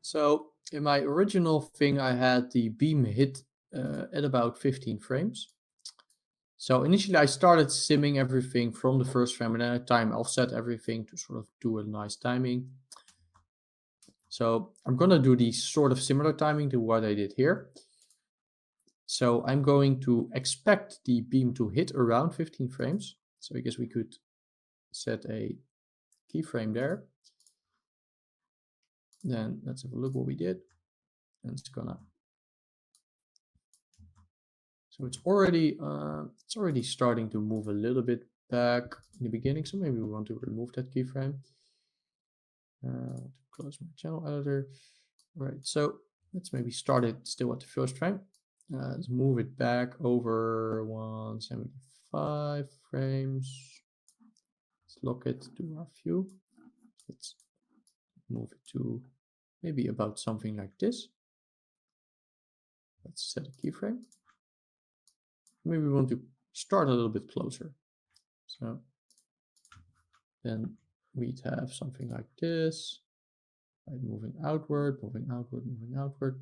So in my original thing, I had the beam hit at about 15 frames. So initially I started simming everything from the first frame, and then I time offset everything to sort of do a nice timing. So I'm going to do the sort of similar timing to what I did here. So I'm going to expect the beam to hit around 15 frames. So I guess we could set a keyframe there. Then let's have a look what we did. And it's gonna. So it's already starting to move a little bit back in the beginning. So maybe we want to remove that keyframe. Close my channel editor. All right, so let's maybe start it still at the first frame. Let's move it back over 175 frames. Let's lock it to our view. Let's move it to maybe about something like this. Let's set a keyframe. Maybe we want to start a little bit closer. So then we'd have something like this, right? Moving outward, moving outward, moving outward.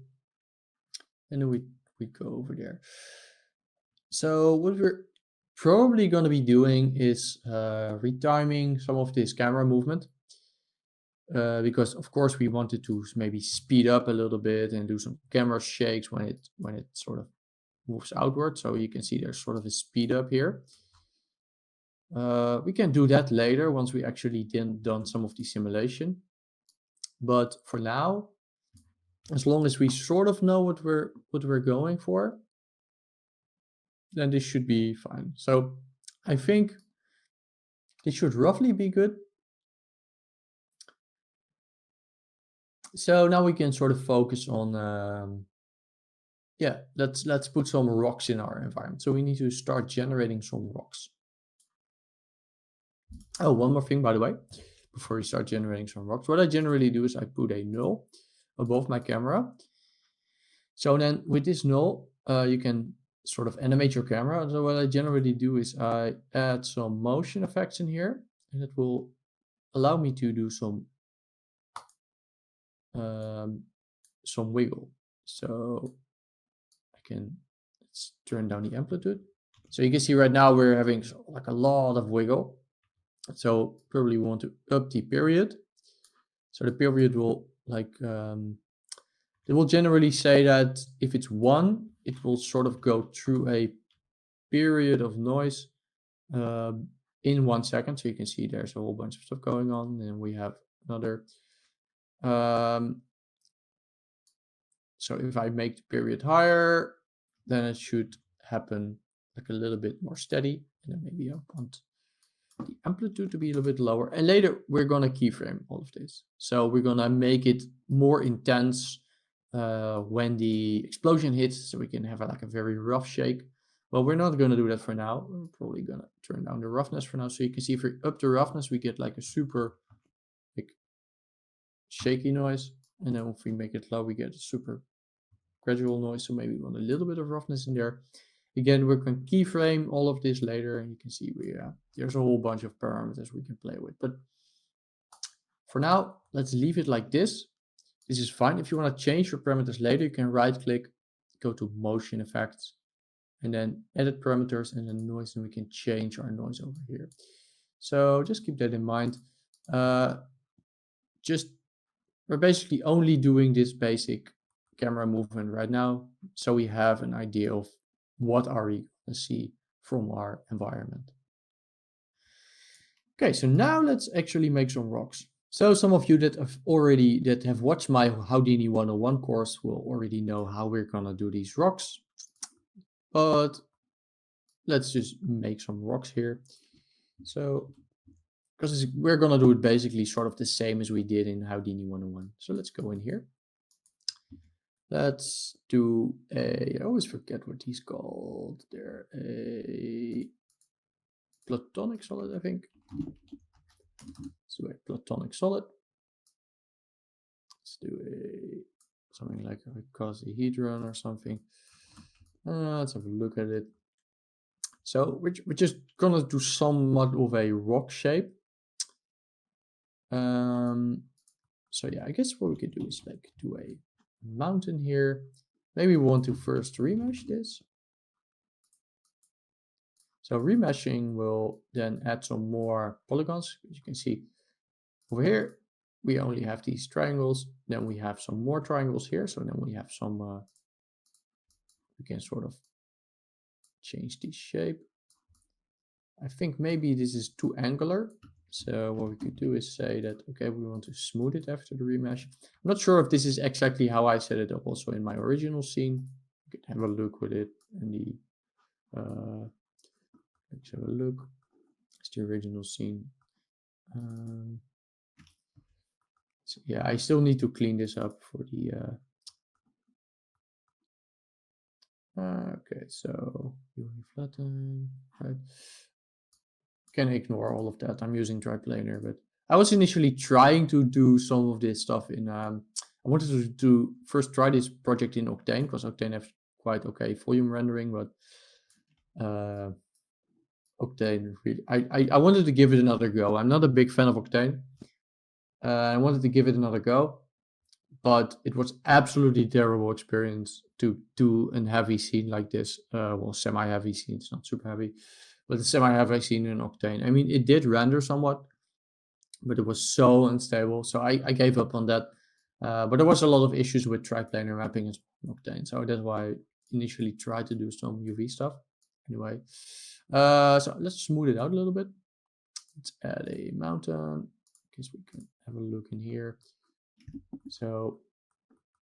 And then we go over there. So what we're probably going to be doing is retiming some of this camera movement. Because of course we wanted to maybe speed up a little bit and do some camera shakes when it sort of moves outward. So you can see there's sort of a speed up here. We can do that later once we actually done some of the simulation. But for now, as long as we sort of know what we're going for, then this should be fine. So I think this should roughly be good. So now we can sort of focus on, yeah, let's put some rocks in our environment. So we need to start generating some rocks. Oh, one more thing, by the way, before we start generating some rocks, what I generally do is I put a null above my camera. So then with this null, you can sort of animate your camera. So what I generally do is I add some motion effects in here, and it will allow me to do some wiggle. So let's turn down the amplitude. So you can see right now we're having like a lot of wiggle. So probably we want to up the period. So the period will like, it will generally say that if it's 1, it will sort of go through a period of noise in 1 second. So you can see there's a whole bunch of stuff going on. And we have another. So if I make the period higher, then it should happen like a little bit more steady. And then maybe I want the amplitude to be a little bit lower. And later we're going to keyframe all of this. So we're going to make it more intense when the explosion hits, so we can have like a very rough shake. Well, we're not going to do that for now. We're probably going to turn down the roughness for now. So you can see if we up the roughness, we get like a super like shaky noise. And then if we make it low, we get a super gradual noise. So maybe we want a little bit of roughness in there. Again, we're going to keyframe all of this later, and you can see there's a whole bunch of parameters we can play with. But for now, let's leave it like this. This is fine. If you want to change your parameters later, you can right click, go to motion effects, and then edit parameters and then noise, and we can change our noise over here. So just keep that in mind. We're basically only doing this basic camera movement right now, so we have an idea of what are we going to see from our environment. Okay, so now let's actually make some rocks. So some of you that have watched my Houdini 101 course will already know how we're gonna do these rocks. But let's just make some rocks here. So because we're gonna do it basically sort of the same as we did in Houdini 101. So let's go in here. Let's do I always forget what he's called. They're a platonic solid, I think. So a platonic solid. Let's do something like a cosihedron or something. Let's have a look at it. So we're just gonna do somewhat of a rock shape. So So yeah, I guess what we could do is like do a mountain here. Maybe we want to first remesh this. So remeshing will then add some more polygons. As you can see over here, we only have these triangles. Then we have some more triangles here. So then we have some, we can sort of change the shape. I think maybe this is too angular. So what we could do is say that, okay, we want to smooth it after the remesh. I'm not sure if this is exactly how I set it up also in my original scene. You can have a look with it in the, let's have a look. It's the original scene. So yeah, I still need to clean this up for the, okay, so you flatten, right? Can ignore all of that. I'm using dry planar, but I was initially trying to do some of this stuff in, I wanted to first try this project in Octane, because Octane has quite okay volume rendering, but Octane really, I wanted to give it another go. I'm not a big fan of Octane. I wanted to give it another go, but it was absolutely terrible experience to do a heavy scene like this. Well, semi-heavy scene, it's not super heavy, but the semi-heavy scene in Octane. I mean, it did render somewhat, but it was so unstable. So I gave up on that. But there was a lot of issues with triplanar mapping as Octane. So that's why I initially tried to do some UV stuff. Anyway, so let's smooth it out a little bit. Let's add a mountain. I guess we can have a look in here. So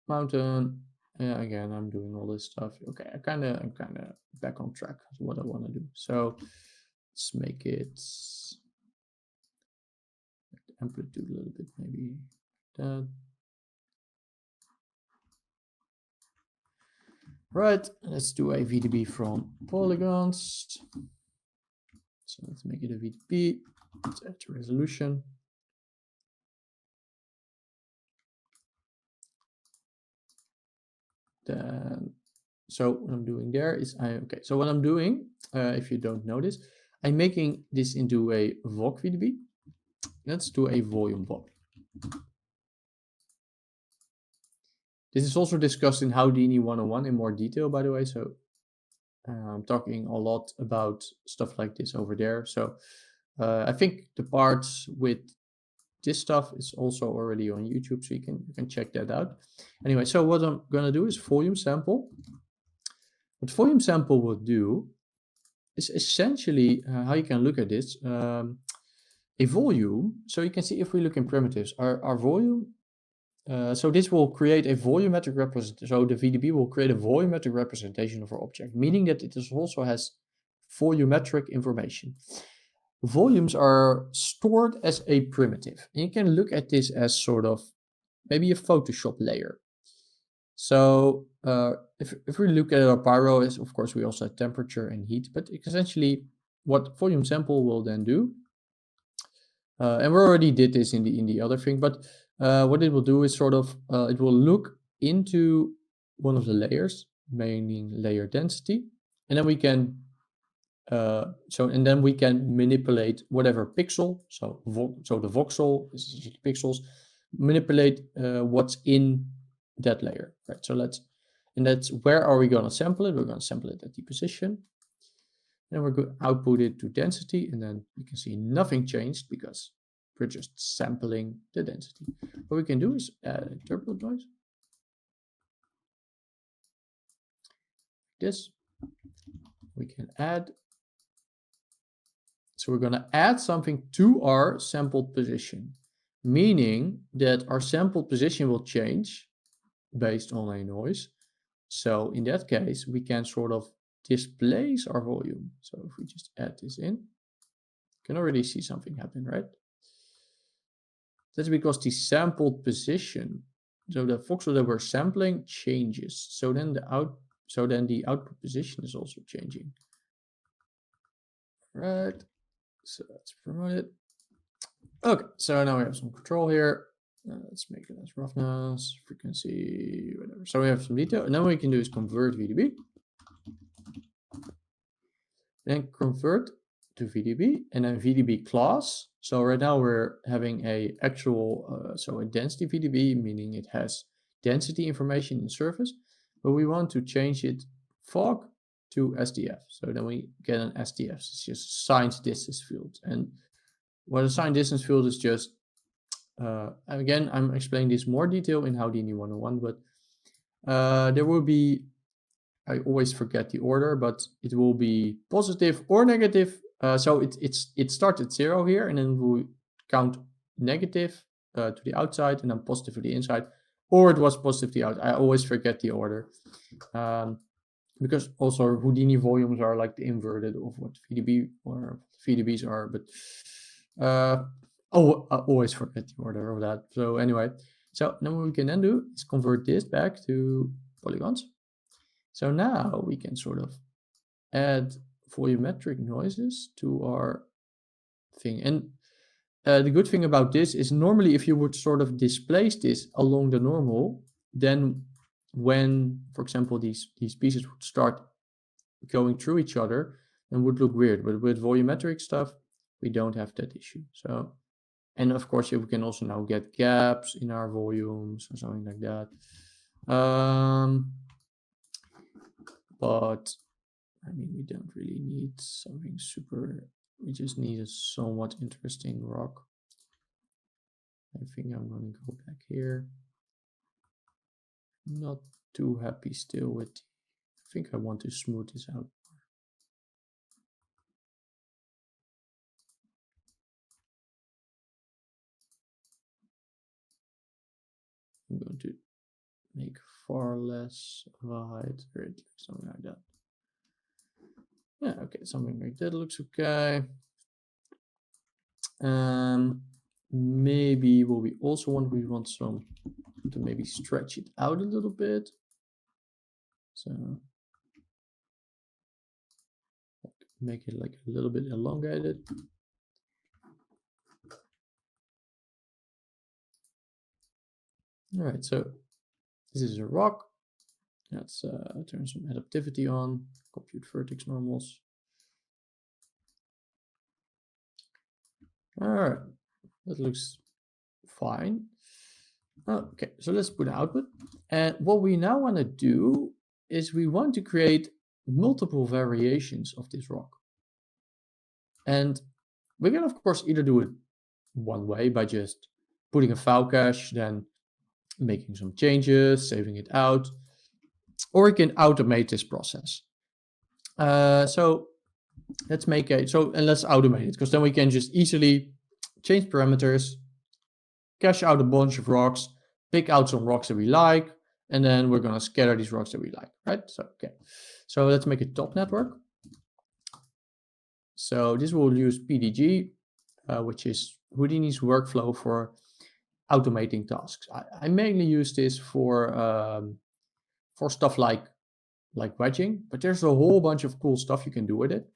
mountain, again, I'm doing all this stuff. Okay, I'm kind of back on track with what I want to do. So let's make it amplitude a little bit, maybe that. Right, let's do a VDB from polygons. So let's make it a VDB. Let's add the resolution. Then, so what I'm doing there is okay. So what I'm doing, if you don't notice, I'm making this into a VOC VDB. Let's do a volume VOC. This is also discussed in Houdini 101 in more detail, by the way. So I'm talking a lot about stuff like this over there. So I think the parts with this stuff is also already on YouTube, so you can check that out. Anyway, so what I'm gonna do is volume sample. What volume sample will do is essentially how you can look at this. A volume, so you can see if we look in primitives, our volume, so this will create a volumetric representation. So the VDB will create a volumetric representation of our object, meaning that it also has volumetric information. Volumes are stored as a primitive. And you can look at this as sort of maybe a Photoshop layer. So if we look at our pyro, is of course we also have temperature and heat, but essentially what volume sample will then do, and we already did this in the other thing, but what it will do is sort of it will look into one of the layers, meaning layer density, and then we can then we can manipulate whatever pixel. So the voxel is pixels, manipulate what's in that layer, right? So that's where are we going to sample it? We're going to sample it at the position. Then we're going to output it to density, and then you can see nothing changed because we're just sampling the density. What we can do is add a turbulent noise. This we can add. So we're going to add something to our sampled position, meaning that our sampled position will change based on a noise. So in that case, we can sort of displace our volume. So if we just add this in, you can already see something happen, right? That's because the sampled position, so the voxel that we're sampling changes. So then the output position is also changing. Right. So let's promote it. Okay, so now we have some control here. Let's make it as roughness, frequency, whatever. So we have some detail, and then what we can do is convert VDB. Then convert to VDB, and then VDB class. So right now we're having a actual, so a density VDB, meaning it has density information in surface, but we want to change it fog to SDF. So then we get an SDF. It's just a signed distance field. And what a signed distance field is just, again, I'm explaining this more detail in Houdini 101, but there will be, I always forget the order, but it will be positive or negative. So it starts at 0 here, and then we count negative to the outside and then positive to the inside, or it was positive to the outside. I always forget the order. Because also Houdini volumes are like the inverted of what VDB or VDBs are, but I always forget the order of that. So anyway, so then what we can then do is convert this back to polygons. So now we can sort of add volumetric noises to our thing. And the good thing about this is normally if you would sort of displace this along the normal, then when, for example, these pieces would start going through each other, then would look weird. But with volumetric stuff, we don't have that issue. So, and of course, we can also now get gaps in our volumes or something like that. But I mean, we don't really need something super, we just need a somewhat interesting rock. I think I'm going to go back here. Not too happy still with, I think I want to smooth this out. I'm going to make far less height, or something like that. Yeah, okay, something like that looks okay. Maybe what we also want, we want some to maybe stretch it out a little bit. So make it like a little bit elongated. All right, so this is a rock. Let's turn some adaptivity on, compute vertex normals. All right, that looks fine. Okay, so let's put an output. And what we now want to do is we want to create multiple variations of this rock. And we can, of course, either do it one way by just putting a file cache, then making some changes, saving it out, or we can automate this process. So let's make and let's automate it, because then we can just easily change parameters, cache out a bunch of rocks, pick out some rocks that we like, and then we're going to scatter these rocks that we like, right? So, okay. So let's make a top network. So this will use PDG, which is Houdini's workflow for automating tasks. I mainly use this for stuff like wedging, but there's a whole bunch of cool stuff you can do with it.